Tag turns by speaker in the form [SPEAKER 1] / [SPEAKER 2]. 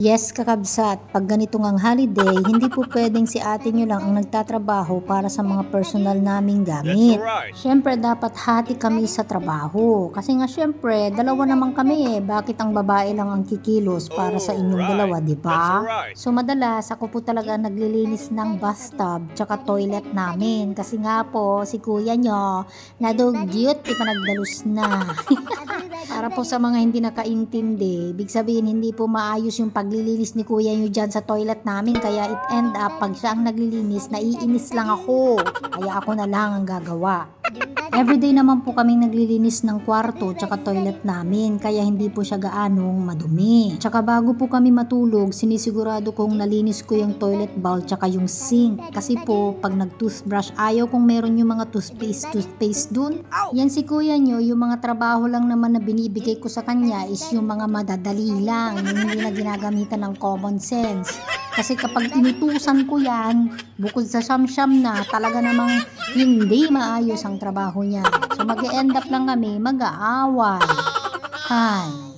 [SPEAKER 1] Yes, kakabsat, pag ganito ngang holiday, hindi po pwedeng si ate nyo lang ang nagtatrabaho para sa mga personal naming gamit. Siyempre, dapat hati kami sa trabaho. Kasi nga siyempre, dalawa naman kami eh. Bakit ang babae lang ang kikilos para sa inyong dalawa, di ba? So madalas, ako po talaga naglilinis ng bathtub tsaka toilet namin. Kasi nga po, si kuya nyo, nadugyot, di pa nagdalus na. Para po sa mga hindi nakaintindi, big sabihin hindi po maayos yung paglilinis ni kuya nyo dyan sa toilet namin, kaya it end up pag siya ang naglilinis, naiinis lang ako. Kaya ako na lang ang gagawa. Everyday naman po kaming naglilinis ng kwarto tsaka toilet namin, kaya hindi po siya gaanong madumi. Tsaka bago po kami matulog, sinisigurado kong nalinis ko yung toilet bowl tsaka yung sink. Kasi po, pag nag-toothbrush, ayaw kong meron yung mga toothpaste dun. Yan si kuya nyo, yung mga trabaho lang naman na binibigay ko sa kanya is yung mga madadali lang, yung hindi na ginagamitan ng common sense. Kasi kapag inutusan ko yan, bukod sa siyam-siyam na, talaga namang hindi maayos ang trabaho niya. So mag-e-end up lang kami mag-aaway. Hay.